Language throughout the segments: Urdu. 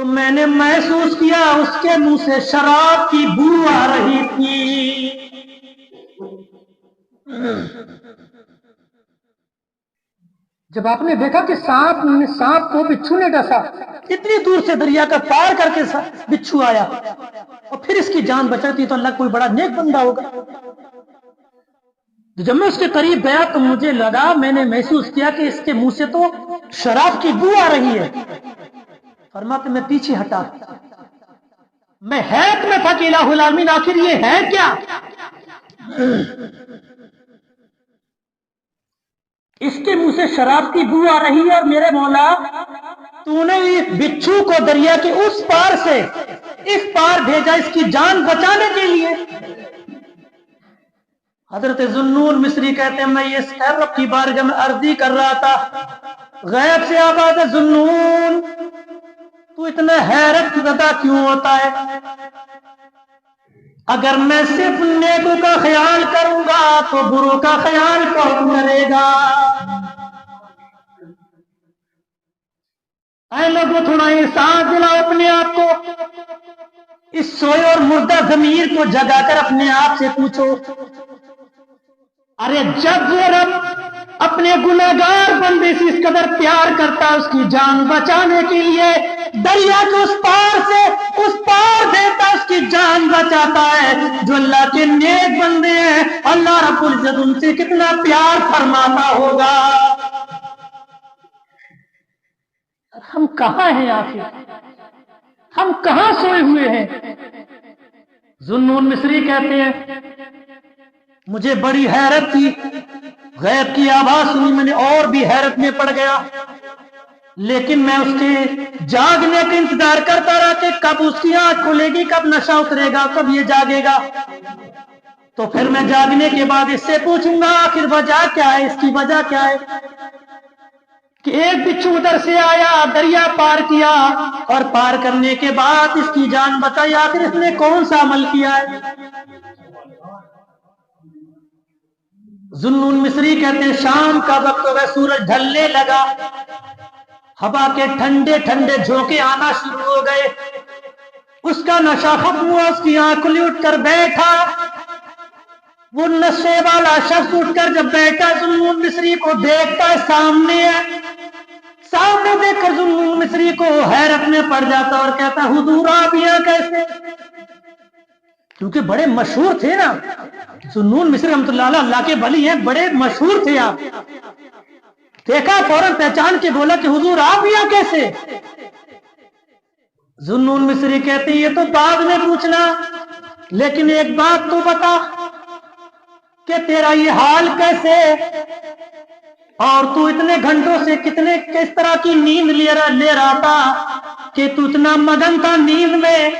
تو میں نے محسوس کیا اس کے منہ سے شراب کی بو آ رہی تھی۔ جب آپ نے دیکھا کہ سانپ کو بچھو نے ڈسا، اتنی دور سے دریا کا پار کر کے بچھو آیا اور پھر اس کی جان بچاتی تو اللہ کوئی بڑا نیک بندہ ہوگا۔ جب میں اس کے قریب گیا تو مجھے لگا، میں نے محسوس کیا کہ اس کے منہ سے تو شراب کی بو آ رہی ہے۔ فرماتے میں پیچھے ہٹا، میں حیرت میں تھا کہ الہ العالمین آخر یہ ہے کیا؟ اس کے منہ سے شراب کی بو آ رہی ہے، اور میرے مولا تو نے اس بچھو کو دریا کے اس پار سے اس پار بھیجا اس کی جان بچانے کے لیے۔ حضرت ذوالنون مصری کہتے ہیں میں اس رب کی بارگاہ میں عرضی کر رہا تھا، غیب سے آواز ہے ذوالنون تو اتنا حیرت زدہ کیوں ہوتا ہے؟ اگر میں صرف نیکوں کا خیال کروں گا تو بروں کا خیال کون کرے گا؟ اے لوگوں تھوڑا احساس دلاؤ اپنے آپ کو، اس سوئے اور مردہ ضمیر کو جگا کر اپنے آپ سے پوچھو، ارے جب وہ رب اپنے گناہگار بندے سے اس قدر پیار کرتا ہے، اس کی جان بچانے کے لیے دریا کے اس پار سے اس پار دیتا، اس کی جان بچاتا ہے، جو اللہ کے نیک بندے ہیں اللہ رب العزت ان سے کتنا پیار فرماتا ہوگا۔ ہم کہاں ہیں آخر؟ ہم کہاں سوئے ہوئے ہیں؟ ذوالنون مصری کہتے ہیں مجھے بڑی حیرت تھی، غیب کی آواز سنی میں نے اور بھی حیرت میں پڑ گیا، لیکن میں اس کے جاگنے کا انتظار کرتا رہا کہ کب اس کی آنکھ کھلے گی، کب نشہ اترے گا، کب یہ جاگے گا۔ تو پھر میں جاگنے کے بعد اس سے پوچھوں گا آخر وجہ کیا ہے، اس کی وجہ کیا ہے کہ ایک بچھو ادھر سے آیا، دریا پار کیا، اور پار کرنے کے بعد اس کی جان بچائی، آخر اس نے کون سا عمل کیا ہے؟ ذوالنون مصری کہتے ہیں شام کا وقت ہو گیا، سورج ڈھلنے لگا، ہوا کے ٹھنڈے ٹھنڈے جھونکے آنا شروع ہو گئے، اس کا نشہ ختم ہوا، اس کی آنکھ کھلی، اٹھ کر بیٹھا۔ وہ نشے والا شخص اٹھ کر جب بیٹھا ذوالنون مصری کو دیکھتا ہے سامنے ہے، سامنے دیکھ کر ذوالنون مصری کو حیرت میں پڑ جاتا اور کہتا حضور آپ یہاں کیسے؟ کیونکہ بڑے مشہور تھے نا ذوالنون مصری رحمۃ اللہ علیہ، اللہ کے ولی ہیں، بڑے مشہور تھے۔ آپ دیکھا فوراً پہچان کے بولا کہ حضور آپ یہاں کیسے؟ ذوالنون مصری کہتے ہیں یہ تو بعد میں پوچھنا، لیکن ایک بات تو بتا کہ تیرا یہ حال کیسے، اور تو اتنے گھنٹوں سے کس طرح کی نیند لے رہا تھا کہ تو اتنا مگن تھا نیند میں،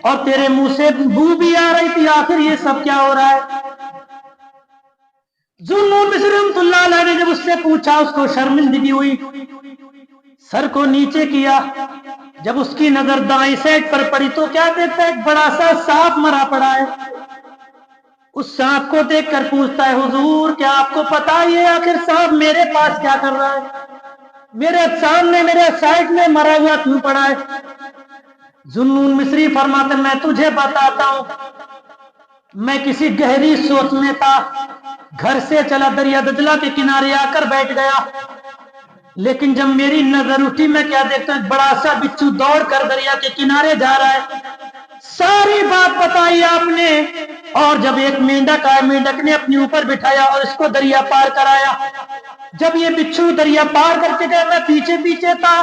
اور تیرے منہ سے بو بھی آ رہی تھی، آخر یہ سب کیا ہو رہا ہے؟ ذوالنون مصری رحمۃ اللہ علیہ نے جب اس سے پوچھا، اس کو شرمندگی ہوئی، سر کو نیچے کیا، جب اس کی نظر دائیں سائڈ پر پڑی تو کیا دیکھتا ہے؟ ایک بڑا سا سانپ مرا پڑا ہے۔ اس سانپ کو دیکھ کر پوچھتا ہے حضور کیا آپ کو پتا یہ آخر سانپ میرے پاس کیا کر رہا ہے، میرے سامنے میرے سائڈ میں مرا ہوا کیوں پڑا ہے؟ ذوالنون مصری فرماتے میں تجھے بتاتا ہوں، میں کسی گہری سوچ میں تھا، گھر سے چلا دریا دجلہ کے کنارے آ کر بیٹھ گیا، لیکن جب میری نظر اٹھی میں کیا دیکھتا ہوں، بڑا سا بچھو دوڑ کر دریا کے کنارے جا رہا ہے۔ ساری بات بتائی آپ نے، اور جب ایک مینڈک آیا، مینڈک نے اپنے اوپر بٹھایا اور اس کو دریا پار کرایا۔ جب یہ بچھو دریا پار کر کے گیا میں پیچھے پیچھے تھا،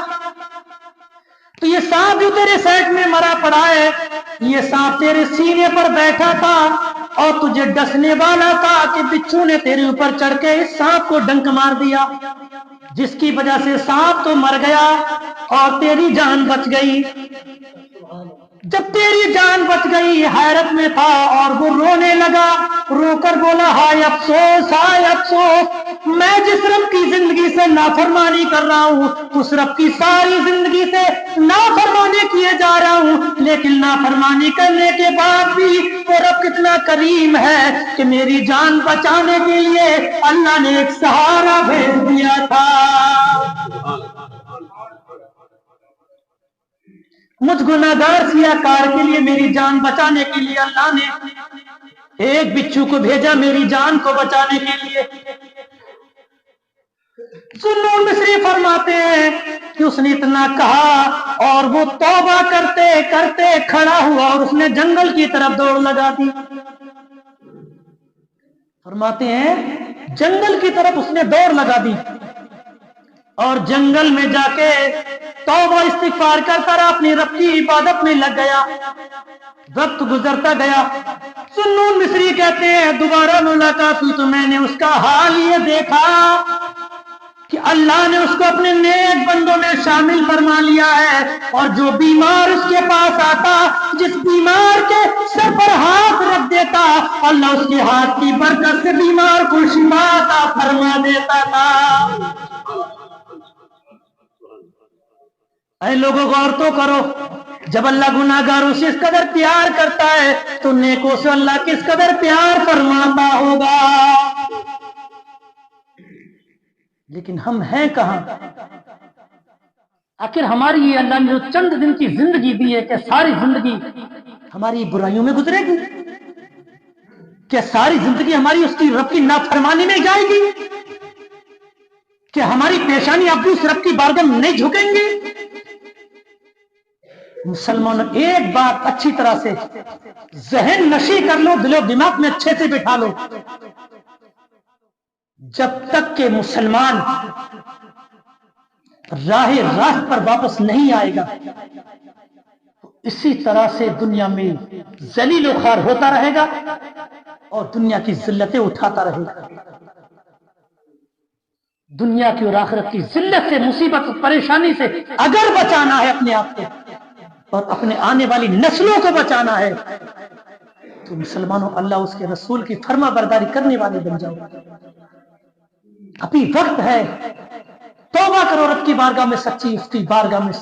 تو یہ سانپ جو تیرے سائڈ میں مرا پڑا ہے، یہ سانپ تیرے سینے پر بیٹھا تھا اور تجھے ڈسنے والا تھا کہ بچھو نے تیرے اوپر چڑھ کے اس سانپ کو ڈنک مار دیا، جس کی وجہ سے سانپ تو مر گیا اور تیری جان بچ گئی۔ جب تیری جان بچ گئی حیرت میں تھا اور وہ رونے لگا، رو کر بولا ہائے افسوس ہائے افسوس، میں جس رب کی زندگی سے نافرمانی کر رہا ہوں اس رب کی ساری زندگی سے نافرمانی کیے جا رہا ہوں، لیکن نافرمانی کرنے کے بعد بھی وہ رب کتنا کریم ہے کہ میری جان بچانے کے لیے اللہ نے ایک سہارا بھیج دیا تھا۔ مجھ گناہگار سیاہکار کے لیے میری جان بچانے کے لیے اللہ نے ایک بچھو کو بھیجا میری جان کو بچانے کے لیے۔ ذوالنون مصری فرماتے ہیں کہ اس نے اتنا کہا اور وہ توبہ کرتے کرتے کھڑا ہوا اور اس نے جنگل کی طرف دوڑ لگا دی۔ فرماتے ہیں جنگل کی طرف اس نے دوڑ لگا دی اور جنگل میں جا کے توبہ استغفار کرتا رہا، اپنی رب کی عبادت میں لگ گیا۔ وقت گزرتا گیا، ذوالنون مصری کہتے ہیں دوبارہ ملاقات ہوئی تو میں نے اس کا حال یہ دیکھا کہ اللہ نے اس کو اپنے نیک بندوں میں شامل فرما لیا ہے، اور جو بیمار اس کے پاس آتا، جس بیمار کے سر پر ہاتھ رکھ دیتا، اللہ اس کے ہاتھ کی برکت سے بیمار کو شفا عطا فرما دیتا تھا۔ اے لوگوں غور تو کرو، جب اللہ گناہگاروں سے اس قدر پیار کرتا ہے تو نیکوں سے اللہ کس قدر پیار فرماتا ہوگا۔ لیکن ہم ہیں کہاں؟ آخر ہماری یہ اللہ نے جو چند دن کی زندگی دی ہے، کہ ساری زندگی ہماری برائیوں میں گزرے گی؟ کیا ساری زندگی ہماری اس کی رب کی نافرمانی میں جائے گی؟ کیا ہماری پیشانی اب بھی اس رب کی بارگاہ میں نہیں جھکیں گی؟ مسلمانوں ایک بات اچھی طرح سے ذہن نشی کر لو، دل و دماغ میں اچھے سے بٹھا لو، جب تک کہ مسلمان راہ راست پر واپس نہیں آئے گا اسی طرح سے دنیا میں ذلیل و خوار ہوتا رہے گا اور دنیا کی ذلتیں اٹھاتا رہے گا۔ دنیا کی اور آخرت کی ذلت سے، مصیبت اور پریشانی سے اگر بچانا ہے اپنے آپ کو اور اپنے آنے والی نسلوں کو بچانا ہے تو مسلمانوں اللہ اس کے رسول کی فرما برداری کرنے والے بن جاؤ۔ ابھی وقت ہے، توبہ کرو رب کی بارگاہ میں سچی، اس کی بارگاہ میں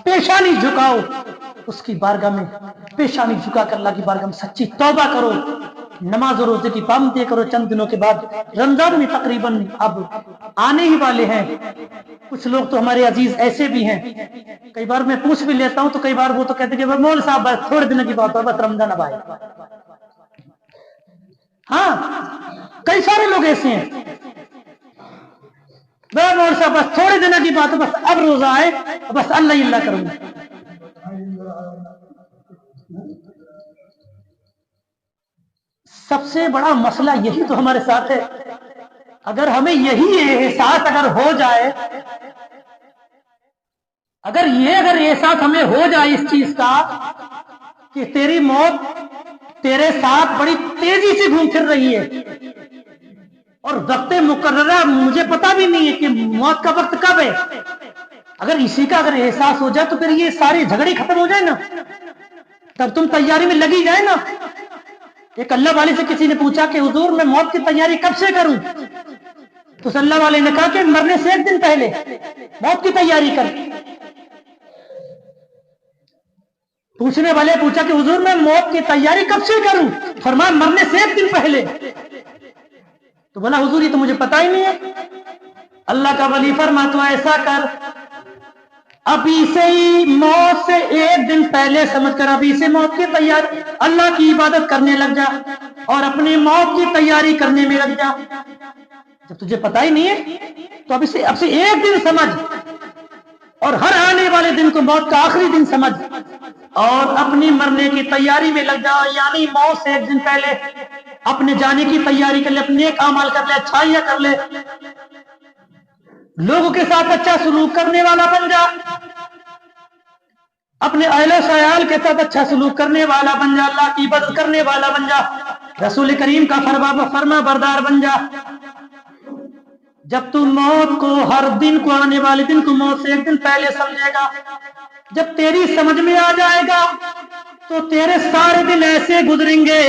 پیشانی جھکاؤ، اس کی بارگاہ میں پیشانی جھکا کر اللہ کی بارگاہ میں سچی توبہ کرو، نماز و روزے کی پابندی کرو۔ چند دنوں کے بعد رمضان میں تقریباً اب آنے ہی والے ہیں۔ کچھ لوگ تو ہمارے عزیز ایسے بھی ہیں، کئی بار میں پوچھ بھی لیتا ہوں تو کئی بار وہ تو کہتے ہیں کہ مول صاحب بس تھوڑے دنوں کی بات ہے، بس رمضان اب آئے۔ ہاں کئی سارے لوگ ایسے ہیں، مول صاحب بس تھوڑے دنوں کی بات ہے، بس اب روزہ آئے، بس اللہ ہی اللہ کروں گا۔ سب سے بڑا مسئلہ یہی تو ہمارے ساتھ ہے۔ اگر ہمیں یہی احساس اگر ہو جائے، اگر احساس ہمیں ہو جائے اس چیز کا کہ تیری موت تیرے ساتھ بڑی تیزی سے گھوم پھر رہی ہے اور وقت مقررہ مجھے پتا بھی نہیں ہے کہ موت کا وقت کب ہے، اگر اسی کا اگر احساس ہو جائے تو پھر یہ ساری جھگڑے ختم ہو جائے نا، تب تم تیاری میں لگی جائے نا۔ ایک اللہ والے سے کسی نے پوچھا کہ حضور میں موت کی تیاری کب سے کروں، تو اللہ والے نے کہا کہ مرنے سے ایک دن پہلے موت کی تیاری کر۔ پوچھنے والے پوچھا کہ حضور میں موت کی تیاری کب سے کروں، فرمایا مرنے سے ایک دن پہلے۔ تو بولا حضور یہ تو مجھے پتا ہی نہیں ہے۔ اللہ کا ولی فرماتا ہے ایسا کر، ابھی سے ہی موت سے ایک دن پہلے سمجھ کر ابھی سے موت کی تیاری، اللہ کی عبادت کرنے لگ جا اور اپنی موت کی تیاری کرنے میں لگ جا۔ جب تجھے پتا ہی نہیں ہے تو اب سے ایک دن سمجھ اور ہر آنے والے دن کو موت کا آخری دن سمجھ اور اپنی مرنے کی تیاری میں لگ جا، یعنی موت سے ایک دن پہلے اپنے جانے کی تیاری کر لے، اپنے نیک اعمال کر لے، اچھائیاں کر لے، لوگوں کے ساتھ اچھا سلوک کرنے والا بن جا، اپنے اہل و عیال کے ساتھ اچھا سلوک کرنے والا بن جا، اللہ کی عبادت کرنے والا بن جا، رسول کریم کا فرما بردار بن جا۔ جب تو موت کو، ہر دن کو، آنے والے دن کو موت سے ایک دن پہلے سمجھے گا، جب تیری سمجھ میں آ جائے گا تو تیرے سارے دن ایسے گزریں گے،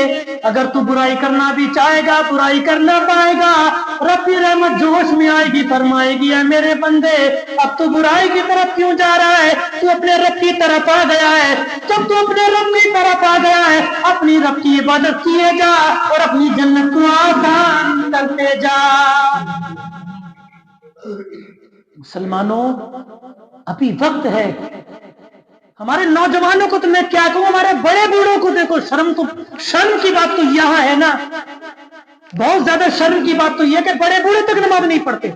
اگر تو برائی کرنا بھی چاہے گا برائی کرنا پائے گا، رب کی رحمت جوش میں آئے گی، فرمائے گی اے میرے بندے اب تو برائی کی طرف کیوں جا رہا ہے، تو اپنے رب کی طرف آ گیا ہے۔ جب تو اپنے رب کی طرف آ گیا ہے اپنی رب کی عبادت کیے جا اور اپنی جنت کو آسان کرتے جا۔ مسلمانوں ابھی وقت ہے، ہمارے نوجوانوں کو تو میں کیا کہوں، ہمارے بڑے بوڑھوں کو دیکھو، شرم کی بات تو یہاں ہے نا، بہت زیادہ شرم کی بات تو یہ کہ بڑے بوڑھے تک نماز نہیں پڑھتے،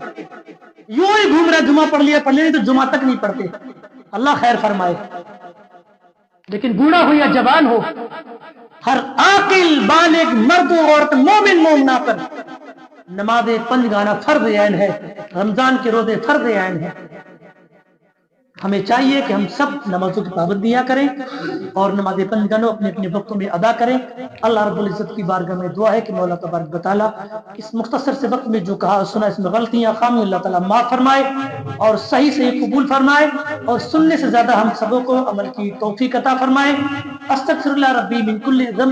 یوں ہی گھوم رہا، جمعہ پڑھ لیا نہیں تو جمعہ تک نہیں پڑھتے، اللہ خیر فرمائے۔ لیکن بوڑھا ہو یا جوان ہو، ہر عاقل بالغ مرد و عورت مومن مومنہ پر نماز پنجگانہ فرض عین ہے، رمضان کے روزے فرض عین ہے۔ ہمیں چاہیے کہ ہم سب نمازوں کی پابندیاں کریں اور نماز پنجگانوں اپنے اپنے وقتوں میں ادا کریں۔ اللہ رب العزت کی بارگاہ میں دعا ہے کہ مولا تبارک و تعالیٰ اس مختصر سے وقت میں جو کہا اور سنا، اس میں غلطیاں خامی اللہ تعالیٰ معاف فرمائے اور صحیح سے قبول فرمائے، اور سننے سے زیادہ ہم سبوں کو عمل کی توفیق عطا فرمائے۔ استغفر اللہ ربی من کل ذنب